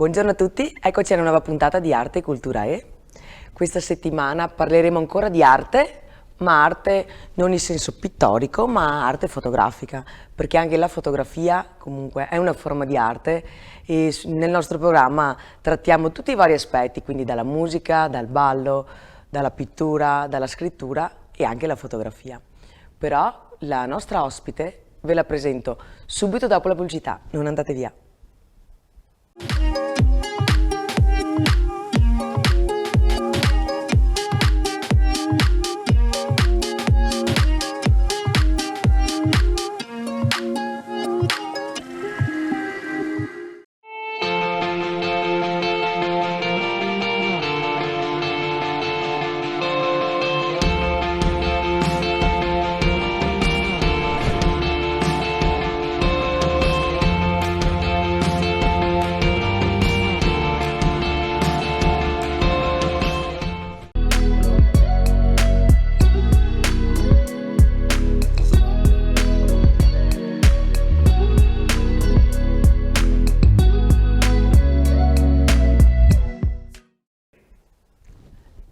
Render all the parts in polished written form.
Buongiorno a tutti, eccoci a una nuova puntata di Arte e Cultura E. Questa settimana parleremo ancora di arte, ma arte non in senso pittorico, ma arte fotografica, perché anche la fotografia comunque è una forma di arte e nel nostro programma trattiamo tutti i vari aspetti, quindi dalla musica, dal ballo, dalla pittura, dalla scrittura e anche la fotografia. Però la nostra ospite ve la presento subito dopo la pubblicità, non andate via.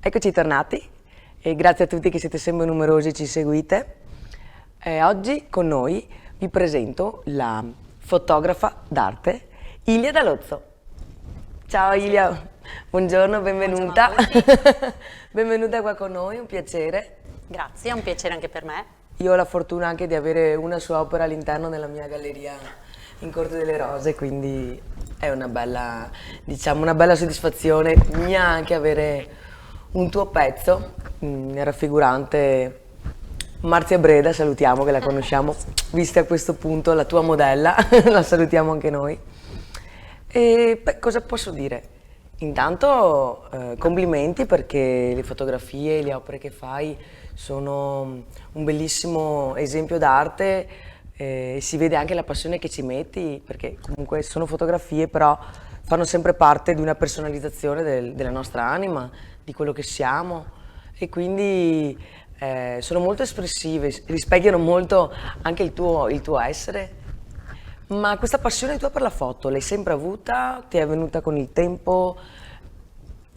Eccoci tornati e grazie a tutti che siete sempre numerosi e ci seguite. Oggi con noi vi presento la fotografa d'arte Ilia D'Alozzo. Ciao Ilia, buongiorno, benvenuta. Buongiorno Benvenuta qua con noi, un piacere. Grazie, è un piacere anche per me. Io ho la fortuna anche di avere una sua opera all'interno della mia galleria in Corte delle Rose, quindi è una bella, diciamo, una bella soddisfazione mia anche avere un tuo pezzo raffigurante Marzia Breda, salutiamo che la conosciamo, vista a questo punto la tua modella, la salutiamo anche noi. E beh, cosa posso dire? Intanto complimenti perché le fotografie e le opere che fai sono un bellissimo esempio d'arte e si vede anche la passione che ci metti perché comunque sono fotografie però fanno sempre parte di una personalizzazione della nostra anima, di quello che siamo e quindi sono molto espressive, rispecchiano molto anche il tuo essere. Ma questa passione tua per la foto l'hai sempre avuta? Ti è venuta con il tempo?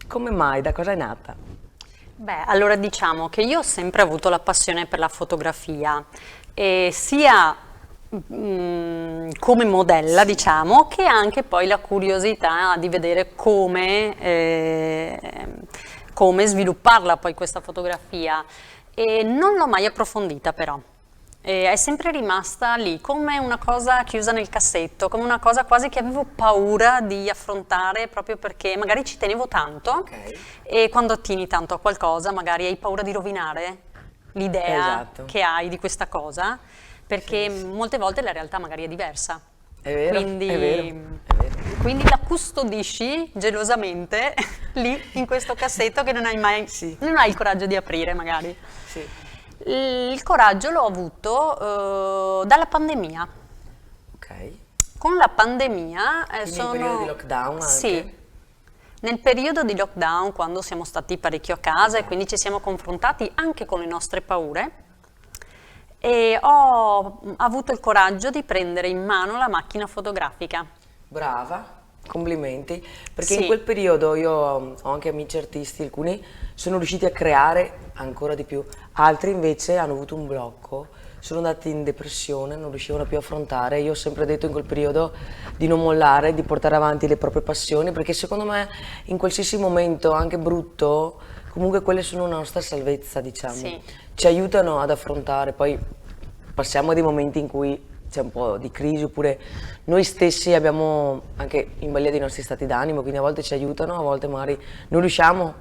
Come mai? Da cosa è nata? Beh, allora diciamo che io ho sempre avuto la passione per la fotografia, e sia come modella, diciamo, che anche poi la curiosità di vedere come svilupparla poi questa fotografia. E non l'ho mai approfondita però. È sempre rimasta lì come una cosa chiusa nel cassetto, come una cosa quasi che avevo paura di affrontare proprio perché magari ci tenevo tanto. Okay. E quando attini tanto a qualcosa magari hai paura di rovinare l'idea Esatto. che hai di questa cosa, perché molte volte la realtà magari è diversa. È vero, Quindi, è vero, è vero. quindi la custodisci gelosamente lì in questo cassetto che non hai mai, Sì. non hai il coraggio di aprire magari. Sì. Il coraggio l'ho avuto dalla pandemia. Ok. Con la pandemia Quindi in periodo di lockdown anche? Sì, nel periodo di lockdown, quando siamo stati parecchio a casa e quindi ci siamo confrontati anche con le nostre paure, e ho avuto il coraggio di prendere in mano la macchina fotografica. Brava, complimenti, perché Sì. in quel periodo io ho anche amici artisti, alcuni sono riusciti a creare ancora di più, altri invece hanno avuto un blocco, sono andati in depressione, non riuscivano più a affrontare. Io ho sempre detto in quel periodo di non mollare, di portare avanti le proprie passioni, perché secondo me in qualsiasi momento, anche brutto, comunque quelle sono una nostra salvezza, diciamo. Sì. Ci aiutano ad affrontare, poi passiamo dei momenti in cui c'è un po' di crisi, oppure noi stessi abbiamo anche in balia dei nostri stati d'animo, quindi a volte ci aiutano, a volte magari non riusciamo,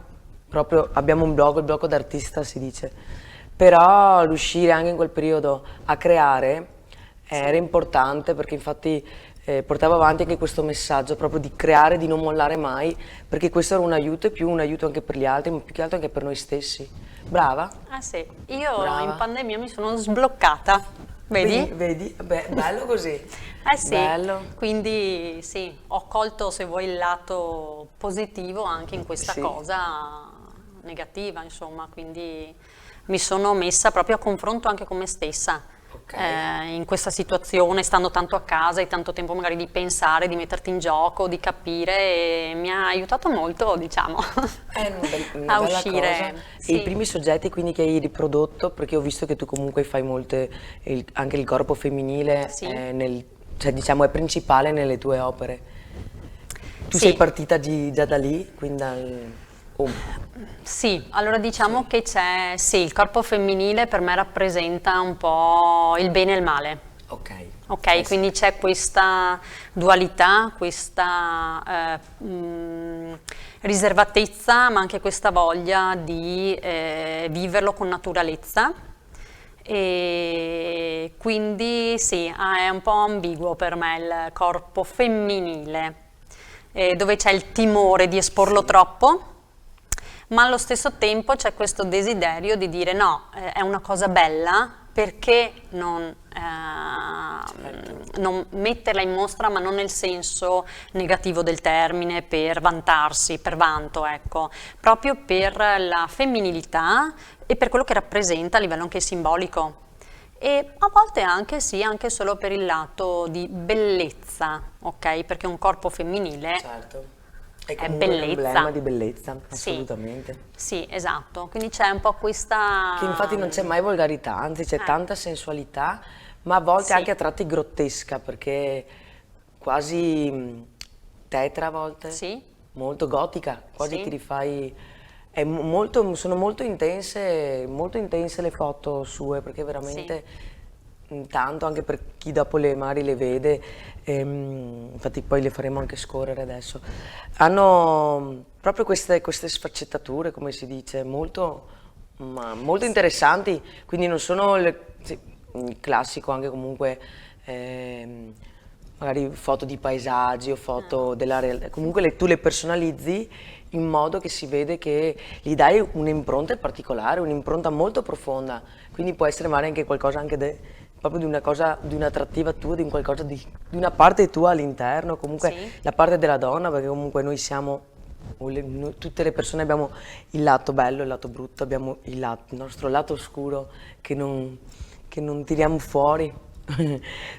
proprio abbiamo un blocco, il blocco d'artista si dice, però riuscire anche in quel periodo a creare era importante perché infatti portavo avanti anche questo messaggio proprio di creare, di non mollare mai, perché questo era un aiuto e più un aiuto anche per gli altri, ma più che altro anche per noi stessi. Brava? Ah sì, io Brava. in pandemia mi sono sbloccata, vedi? Vedi? Beh, bello così. Eh sì, Bello. quindi sì, ho colto se vuoi il lato positivo anche in questa Sì. cosa negativa, insomma, quindi mi sono messa proprio a confronto anche con me stessa. Ok. in questa situazione, stando tanto a casa e tanto tempo magari di pensare, di metterti in gioco, di capire, e mi ha aiutato molto, diciamo, È una a bella uscire. cosa. E Sì. i primi soggetti quindi che hai riprodotto, perché ho visto che tu comunque fai molte, anche il corpo femminile Sì. è cioè diciamo è principale nelle tue opere. Tu Sì. sei partita già da lì, quindi oh, Sì, allora diciamo che c'è, sì, il corpo femminile per me rappresenta un po' il bene e il male. ok. Ok, Sì. quindi c'è questa dualità, questa riservatezza, ma anche questa voglia di viverlo con naturalezza. E quindi sì, è un po' ambiguo per me il corpo femminile, dove c'è il timore di esporlo troppo, ma allo stesso tempo c'è questo desiderio di dire no, è una cosa bella, perché non metterla in mostra, ma non nel senso negativo del termine, per vantarsi, per vanto, ecco, proprio per la femminilità e per quello che rappresenta a livello anche simbolico. E a volte anche sì, anche solo per il lato di bellezza, ok? Perché un corpo femminile Certo. È è comunque un bellezza. emblema di bellezza, Sì. assolutamente. Sì, esatto. Quindi c'è un po' questa... Che infatti non c'è mai volgarità, anzi c'è tanta sensualità, ma a volte Sì. anche a tratti grottesca, perché quasi tetra a volte, Sì. molto gotica, quasi Sì. ti rifai... sono molto intense le foto sue, perché veramente tanto, anche per chi dopo magari le vede, infatti poi le faremo anche scorrere adesso, hanno proprio queste sfaccettature, come si dice, molto interessanti, quindi non sono il classico, anche comunque magari foto di paesaggi o foto della realtà, comunque tu le personalizzi in modo che si vede che gli dai un'impronta particolare, un'impronta molto profonda, quindi può essere magari anche qualcosa anche proprio di una cosa, di un'attrattiva tua, di un qualcosa di una parte tua all'interno, comunque Sì. la parte della donna, perché comunque noi siamo, tutte le persone abbiamo il lato bello, il lato brutto, abbiamo il nostro lato oscuro che non tiriamo fuori,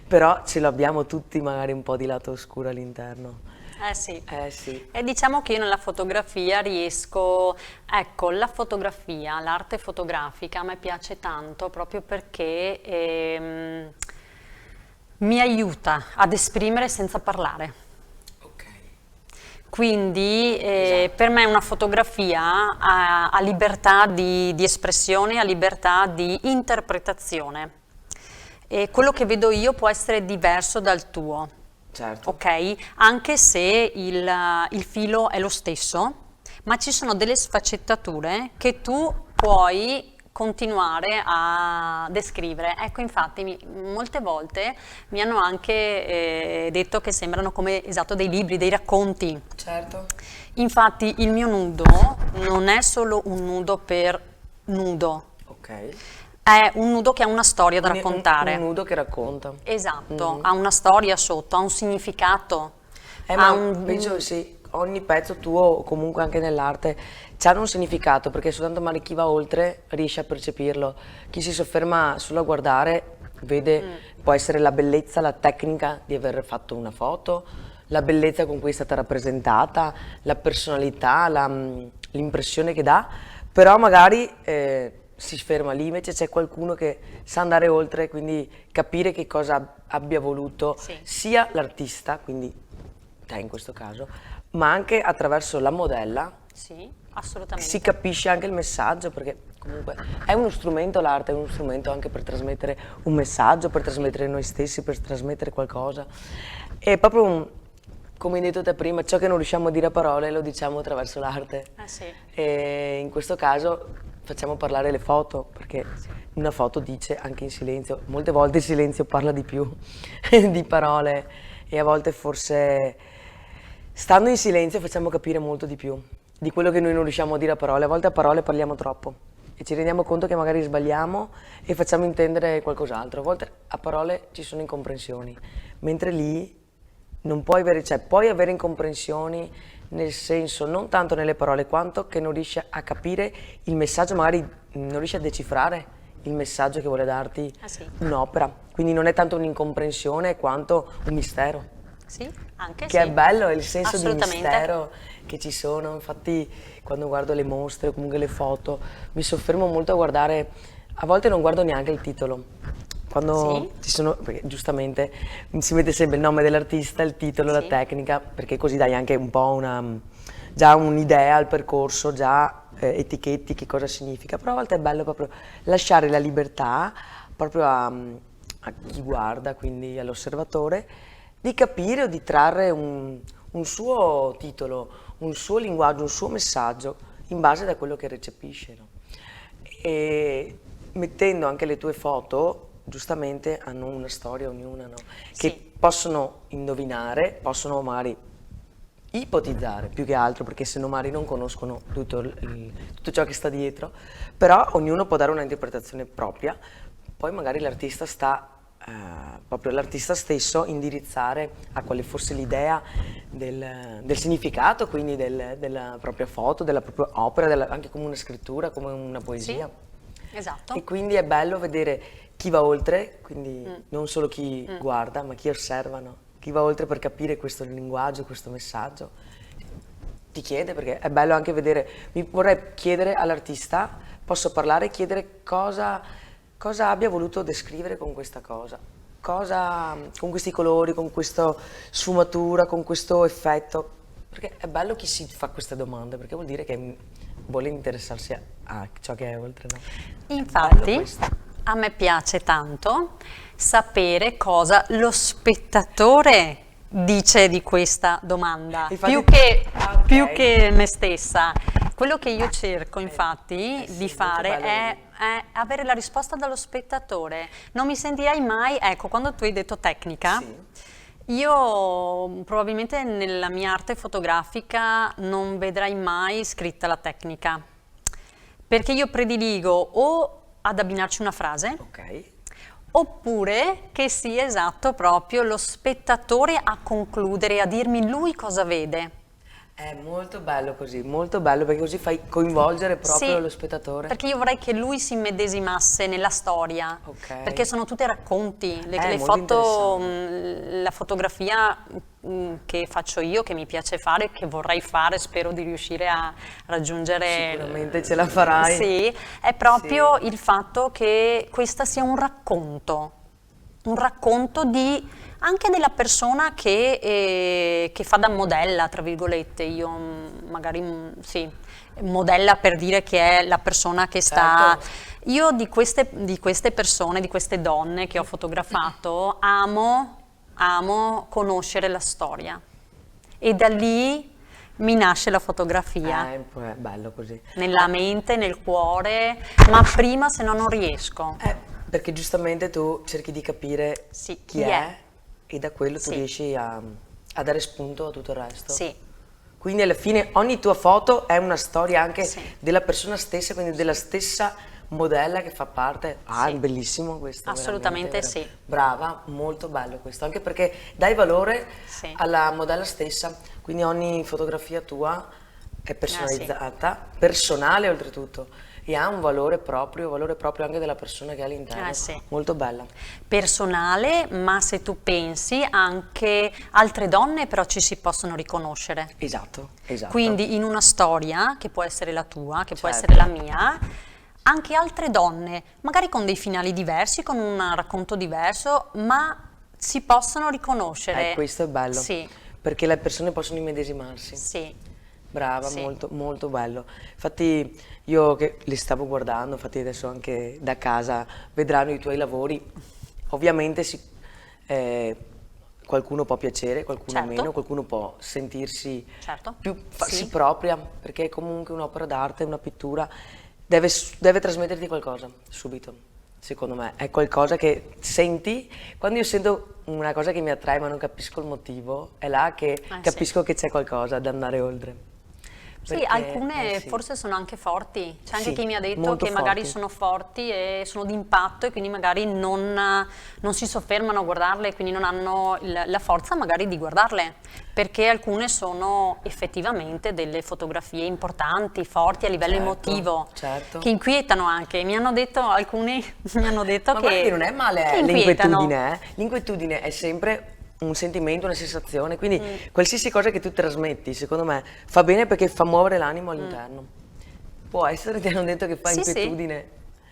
però ce l'abbiamo tutti magari un po' di lato oscuro all'interno. Sì. Sì. E diciamo che io nella fotografia riesco, ecco, la fotografia, l'arte fotografica a me piace tanto proprio perché mi aiuta ad esprimere senza parlare. Ok. Quindi per me una fotografia ha libertà di espressione, ha libertà di interpretazione. E quello che vedo io può essere diverso dal tuo. Certo. Ok? Anche se il filo è lo stesso, ma ci sono delle sfaccettature che tu puoi continuare a descrivere. Ecco, infatti, molte volte mi hanno anche detto che sembrano come esatto dei libri, dei racconti. Certo. Infatti, il mio nudo non è solo un nudo per nudo, Ok. è un nudo che ha una storia da raccontare. Un nudo che racconta. Esatto, ha una storia sotto, ha un significato. Ma penso sì, ogni pezzo tuo, o comunque anche nell'arte, c'ha un significato, perché soltanto magari chi va oltre riesce a percepirlo. Chi si sofferma solo a guardare vede, può essere la bellezza, la tecnica di aver fatto una foto, la bellezza con cui è stata rappresentata, la personalità, l'impressione che dà, però magari si ferma lì, invece c'è qualcuno che sa andare oltre, quindi capire che cosa abbia voluto sia l'artista, quindi te in questo caso, ma anche attraverso la modella. Sì, assolutamente. Si capisce anche il messaggio, perché comunque è uno strumento, l'arte è uno strumento anche per trasmettere un messaggio, per trasmettere noi stessi, per trasmettere qualcosa. È proprio come hai detto te prima, ciò che non riusciamo a dire a parole lo diciamo attraverso l'arte. Sì. E in questo caso facciamo parlare le foto, perché una foto dice anche in silenzio. Molte volte il silenzio parla di più di parole, e a volte forse stando in silenzio facciamo capire molto di più di quello che noi non riusciamo a dire a parole. A volte a parole parliamo troppo e ci rendiamo conto che magari sbagliamo e facciamo intendere qualcos'altro. A volte a parole ci sono incomprensioni, mentre lì non puoi avere, cioè puoi avere incomprensioni, nel senso non tanto nelle parole quanto che non riesci a capire il messaggio, magari non riesci a decifrare il messaggio che vuole darti Ah, sì. un'opera. Quindi non è tanto un'incomprensione quanto un mistero. Sì, anche Che sì. è bello, è il senso di Assolutamente. mistero che ci sono. Infatti, quando guardo le mostre o comunque le foto, mi soffermo molto a guardare. A volte non guardo neanche il titolo. Quando Sì. ci sono, perché giustamente si mette sempre il nome dell'artista, il titolo, la Sì. tecnica, perché così dai anche un po' già un'idea al percorso, già etichetti che cosa significa. Però a volte è bello proprio lasciare la libertà proprio a chi guarda, quindi all'osservatore, di capire o di trarre un suo titolo, un suo linguaggio, un suo messaggio in base da quello che recepisce, no? E mettendo anche le tue foto, giustamente hanno una storia ognuna, no? Che Sì. possono indovinare, possono magari ipotizzare più che altro, perché se no magari non conoscono tutto ciò che sta dietro, però ognuno può dare una interpretazione propria, poi magari l'artista sta, proprio l'artista stesso indirizzare a quale fosse l'idea del significato, quindi della propria foto, della propria opera, anche come una scrittura, come una poesia. Esatto. E quindi è bello vedere chi va oltre, quindi non solo chi guarda, ma chi osserva, no? Chi va oltre per capire questo linguaggio, questo messaggio. Ti chiede, perché è bello anche vedere, mi vorrei chiedere all'artista, posso parlare e chiedere cosa abbia voluto descrivere con questa cosa, con questi colori, con questa sfumatura, con questo effetto, perché è bello chi si fa queste domande, perché vuol dire che vuole interessarsi a ciò che è oltre, no? Bello Infatti, questo. a me piace tanto sapere cosa lo spettatore dice di questa domanda, Infatti- ok. più che me stessa. Quello che io cerco, infatti, sì, di molto fare bello è avere la risposta dallo spettatore. Non mi sentirei mai, ecco, quando tu hai detto tecnica, Sì. io probabilmente nella mia arte fotografica non vedrai mai scritta la tecnica, perché io prediligo o ad abbinarci una frase, Ok. oppure che sia esatto proprio lo spettatore a concludere, a dirmi lui cosa vede. È molto bello così, molto bello, perché così fai coinvolgere proprio Sì, lo spettatore. perché io vorrei che lui si immedesimasse nella storia, Ok. perché sono tutte racconti. Le molto foto, interessante. la fotografia che faccio io, che mi piace fare, che vorrei fare, spero di riuscire a raggiungere. Sicuramente ce la farai. Sì, è proprio Sì. il fatto che questa sia un racconto anche della persona che fa da modella, tra virgolette. Io magari sì, modella per dire che è la persona che sta. Certo. Io di queste persone, di queste donne che ho fotografato, amo conoscere la storia. E da lì mi nasce la fotografia. È bello così. Nella mente, nel cuore, ma prima se no non riesco. Perché giustamente tu cerchi di capire Sì, chi è e da quello tu Sì. riesci a dare spunto a tutto il resto. Sì, Quindi alla fine ogni tua foto è una storia anche Sì. della persona stessa, quindi della stessa modella che fa parte. Ah, Sì. è bellissimo questo. Assolutamente veramente, sì. Brava, molto bello questo, anche perché dai valore Sì. alla modella stessa, quindi ogni fotografia tua è personalizzata, personale oltretutto, e ha un valore proprio anche della persona che è all'interno. Sì. Molto bella. Personale, ma se tu pensi anche altre donne però ci si possono riconoscere. Esatto, esatto. Quindi in una storia, che può essere la tua, che può Certo. essere la mia, anche altre donne, magari con dei finali diversi, con un racconto diverso, ma si possono riconoscere. Questo è bello, Sì, perché le persone possono immedesimarsi. sì, Brava, Sì. molto, molto bello. Infatti io che li stavo guardando, infatti adesso anche da casa vedranno i tuoi lavori. Ovviamente qualcuno può piacere, qualcuno Certo. meno, qualcuno può sentirsi Certo. più farsi Sì. propria, perché comunque un'opera d'arte, una pittura, deve trasmetterti qualcosa subito. Secondo me è qualcosa che senti, quando io sento una cosa che mi attrae ma non capisco il motivo, è là che Sì. capisco che c'è qualcosa da andare oltre. Sì, perché, alcune sì, forse sono anche forti, c'è anche sì, chi mi ha detto molto che magari forti. sono forti e sono d'impatto e quindi magari non si soffermano a guardarle, quindi non hanno la forza magari di guardarle, perché alcune sono effettivamente delle fotografie importanti, forti a livello Certo, emotivo, che certo. inquietano anche. Mi hanno detto, alcuni mi hanno detto Ma guarda che non è che male, inquietano. l'inquietudine, eh. L'inquietudine è sempre un sentimento, una sensazione, quindi qualsiasi cosa che tu trasmetti, secondo me, fa bene perché fa muovere l'animo all'interno. Può essere, ti hanno detto che fa Sì, sì, inquietudine.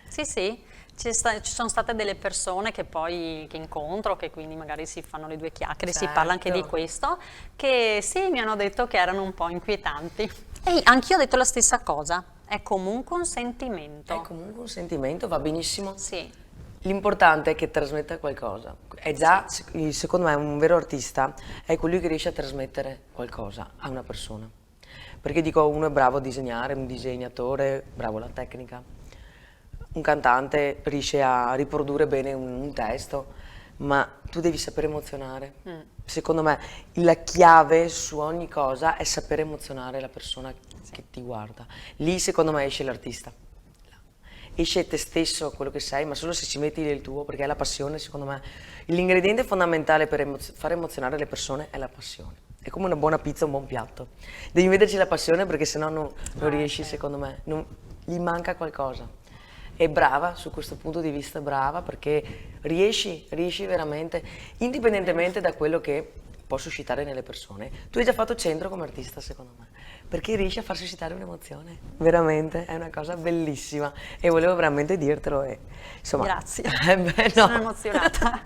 sì, sì. Ci sono state delle persone che poi che incontro, che quindi magari si fanno le due chiacchiere, si parla anche di Certo. questo, che sì, mi hanno detto che erano un po' inquietanti. E anch'io ho detto la stessa cosa, è comunque un È sentimento. comunque un sentimento, va benissimo. Sì, L'importante è che trasmetta qualcosa. È sì. già, secondo me, un vero artista è colui che riesce a trasmettere qualcosa a una persona. Perché dico, uno è bravo a disegnare, un disegnatore, bravo alla tecnica, un cantante riesce a riprodurre bene un testo, ma tu devi sapere emozionare. Secondo me la chiave su ogni cosa è sapere emozionare la persona che ti guarda. Lì secondo me esce l'artista. Esce te stesso, quello che sei, ma solo se ci metti del tuo, perché è la passione, secondo me. L'ingrediente fondamentale per fare emozionare le persone è la passione. È come una buona pizza, un buon piatto. Devi metterci la passione perché sennò non riesci, Sì. secondo me. Gli manca qualcosa. È brava, su questo punto di vista brava, perché riesci veramente, indipendentemente da quello che può suscitare nelle persone. Tu hai già fatto centro come artista, secondo me, perché riesci a far suscitare un'emozione. Veramente, è una cosa bellissima e volevo veramente dirtelo e insomma, Grazie, beh, sono no. emozionata.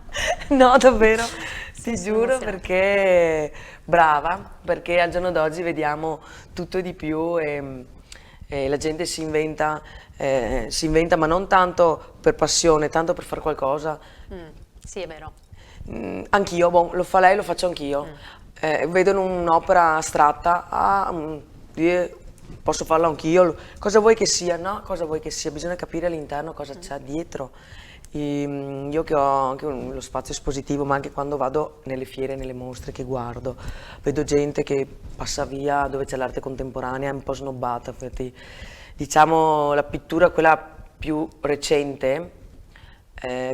No, davvero, Sì, ti sono giuro emozionata. perché brava, perché al giorno d'oggi vediamo tutto e di più e la gente si inventa, ma non tanto per passione, tanto per fare qualcosa. Sì, è vero. Anch'io, boh, lo fa lei, lo faccio anch'io. Vedono un'opera astratta, io posso farlo anch'io. Cosa vuoi che sia? No, cosa vuoi che sia? Bisogna capire all'interno cosa c'è dietro. Io che ho anche lo spazio espositivo, ma anche quando vado nelle fiere, nelle mostre che guardo, vedo gente che passa via dove c'è l'arte contemporanea, è un po' snobbata, infatti, diciamo la pittura, quella più recente,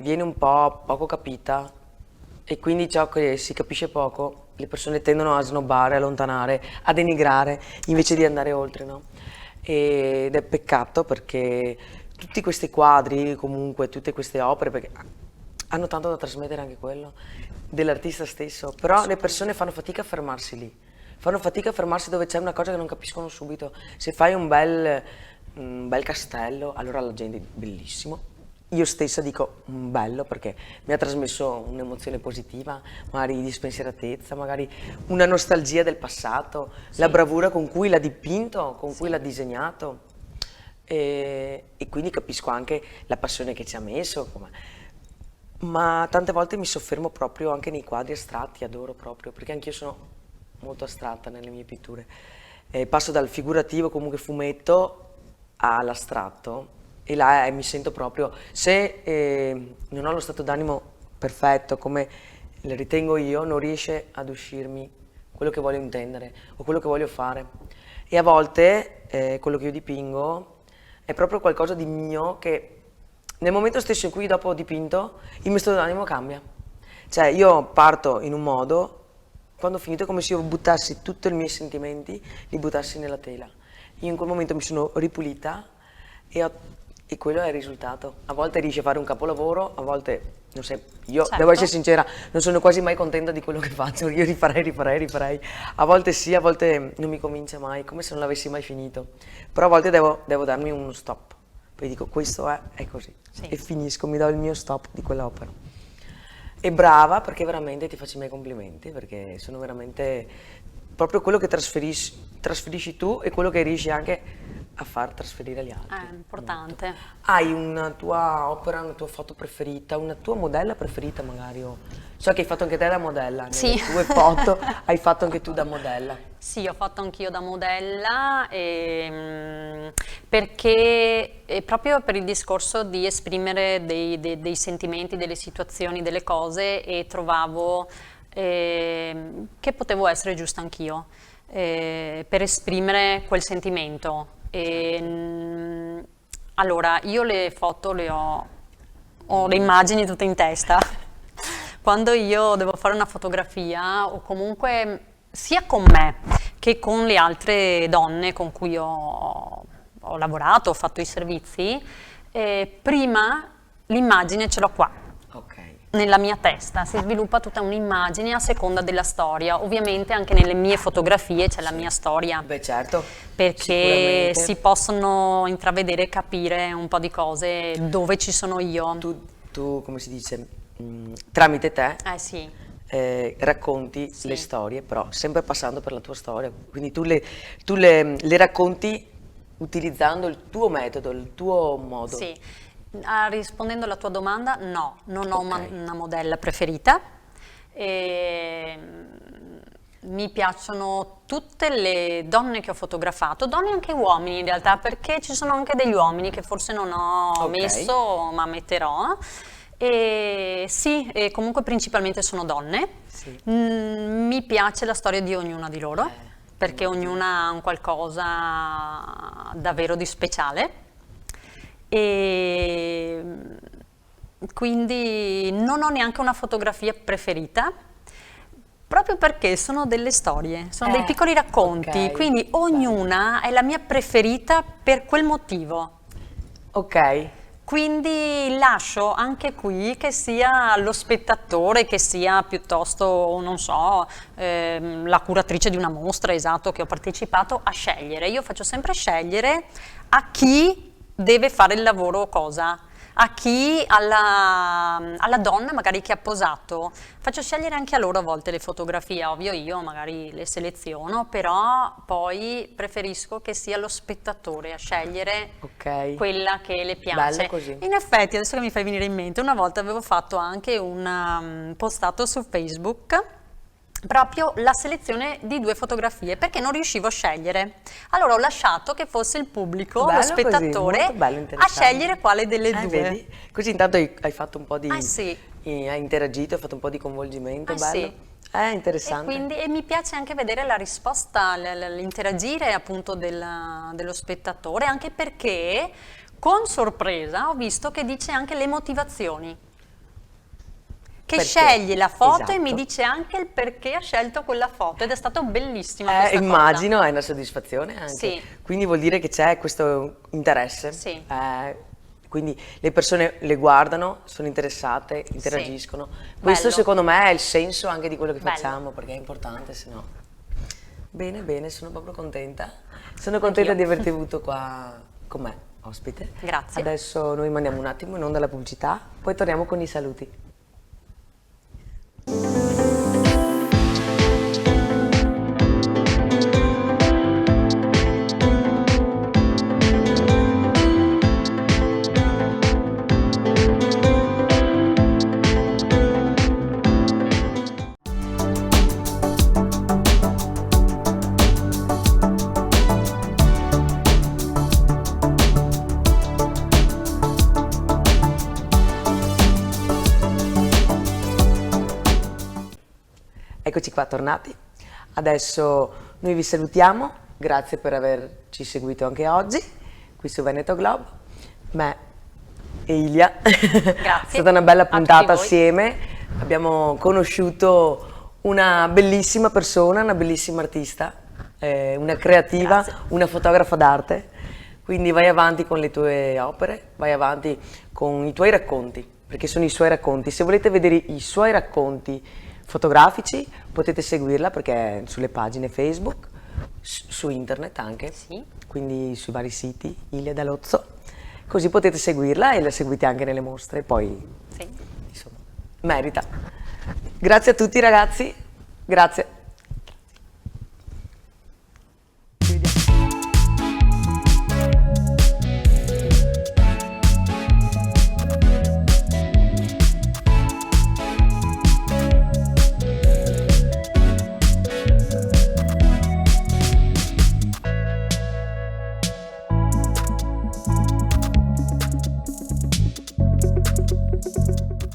viene un po' poco capita e quindi ciò che si capisce poco, le persone tendono a snobbare, a allontanare, a denigrare invece di Sì. andare oltre, no? Ed è peccato perché tutti questi quadri, comunque, tutte queste opere, perché hanno tanto da trasmettere anche quello dell'artista stesso, però le persone fanno fatica a fermarsi lì, fanno fatica a fermarsi dove c'è una cosa che non capiscono subito. Se fai un bel castello, allora la gente bellissimo. Io stessa dico bello perché mi ha trasmesso un'emozione positiva, magari di spensieratezza, magari una nostalgia del passato, la Sì, bravura con cui l'ha dipinto, con cui sì. l'ha disegnato e quindi capisco anche la passione che ci ha messo. Ma tante volte mi soffermo proprio anche nei quadri astratti, adoro proprio, perché anch'io sono molto astratta nelle mie pitture. Passo dal figurativo, comunque fumetto, all'astratto e là mi sento proprio, se non ho lo stato d'animo perfetto come le ritengo io, non riesce ad uscirmi quello che voglio intendere o quello che voglio fare. E a volte quello che io dipingo è proprio qualcosa di mio che nel momento stesso in cui dopo ho dipinto il mio stato d'animo cambia. Cioè io parto in un modo, quando ho finito è come se io buttassi tutti i miei sentimenti, li buttassi nella tela. Io in quel momento mi sono ripulita e, e quello è il risultato. A volte riesci a fare un capolavoro, a volte non sei, io devo essere Certo. sincera, non sono quasi mai contenta di quello che faccio, io rifarei. A volte sì, a volte non mi convince mai, come se non l'avessi mai finito. Però a volte devo darmi uno stop. Poi dico, questo è così. Sì. E finisco, mi do il mio stop di quell'opera. E brava perché veramente ti faccio i miei complimenti, perché sono veramente proprio quello che trasferisci tu e quello che riesci anche a far trasferire agli altri. È Molto. importante. Hai una tua opera, una tua foto preferita, una tua modella preferita magari? So che hai fatto anche te da modella, Sì. nelle tue foto hai fatto anche tu da modella. Sì, ho fatto anch'io da modella perché proprio per il discorso di esprimere dei sentimenti, delle situazioni, delle cose e trovavo che potevo essere giusta anch'io. per esprimere quel sentimento. Allora, io le foto ho le immagini tutte in testa. Quando io devo fare una fotografia, o comunque sia con me che con le altre donne con cui ho lavorato, ho fatto i servizi, prima l'immagine ce l'ho qua, nella mia testa, si sviluppa tutta un'immagine a seconda della storia. Ovviamente anche nelle mie fotografie c'è la mia storia. Beh, certo. Perché si possono intravedere e capire un po' di cose dove ci sono io. Tu come si dice, tramite te Sì. racconti le storie, però sempre passando per la tua storia. Quindi tu le racconti utilizzando il tuo metodo, il tuo modo. Sì. Rispondendo alla tua domanda, no, non ho una modella preferita. Mi piacciono tutte le donne che ho fotografato, donne e anche uomini in realtà, perché ci sono anche degli uomini che forse non ho messo, ma metterò. Sì, e comunque principalmente sono donne. Sì. Mi piace la storia di ognuna di loro, perché ognuna ha un qualcosa davvero di speciale. E quindi non ho neanche una fotografia preferita, proprio perché sono delle storie, sono dei piccoli racconti, quindi ognuna è la mia preferita per quel motivo. Ok. Quindi lascio anche qui che sia lo spettatore, che sia piuttosto, non so, la curatrice di una mostra, esatto, che ho partecipato, a scegliere. Io faccio sempre scegliere a chi deve fare il lavoro cosa, a chi, alla donna magari che ha posato, faccio scegliere anche a loro a volte le fotografie, ovvio io magari le seleziono, però poi preferisco che sia lo spettatore a scegliere quella che le piace. Bello così. In effetti, adesso che mi fai venire in mente, una volta avevo fatto anche un postato su Facebook, proprio la selezione di 2 fotografie, perché non riuscivo a scegliere. Allora ho lasciato che fosse il pubblico, lo spettatore, a scegliere quale delle 2. Vedi? Così intanto hai fatto un po' di... Sì. Hai interagito, hai fatto un po' di coinvolgimento, bello. Sì. Interessante. E mi piace anche vedere la risposta, l'interagire appunto dello spettatore, anche perché con sorpresa ho visto che dice anche le motivazioni. Che sceglie la foto e mi dice anche il perché ha scelto quella foto, ed è stato bellissima questa immagino, cosa. è una soddisfazione anche. Sì. Quindi vuol dire che c'è questo interesse. Sì. Quindi le persone le guardano, sono interessate, interagiscono. Questo Bello. secondo me è il senso anche di quello che Bello. facciamo, perché è importante, se no. Bene, bene, sono proprio contenta. Sono contenta di averti avuto qua con me, ospite. Grazie. Adesso noi mandiamo un attimo in onda la pubblicità, poi torniamo con i saluti. Eccoci qua, tornati. Adesso noi vi salutiamo, grazie per averci seguito anche oggi, qui su Veneto Globe. Me e Ilia. Grazie. È stata una bella puntata A tutti voi. assieme, abbiamo conosciuto una bellissima persona, una bellissima artista, una creativa, Grazie. una fotografa d'arte. Quindi vai avanti con le tue opere, vai avanti con i tuoi racconti, perché sono i suoi racconti. Se volete vedere i suoi racconti fotografici potete seguirla, perché è sulle pagine Facebook, su internet anche, quindi sui vari siti, Ilia D'Alozzo, così potete seguirla e la seguite anche nelle mostre, poi insomma merita. Grazie a tutti ragazzi, grazie.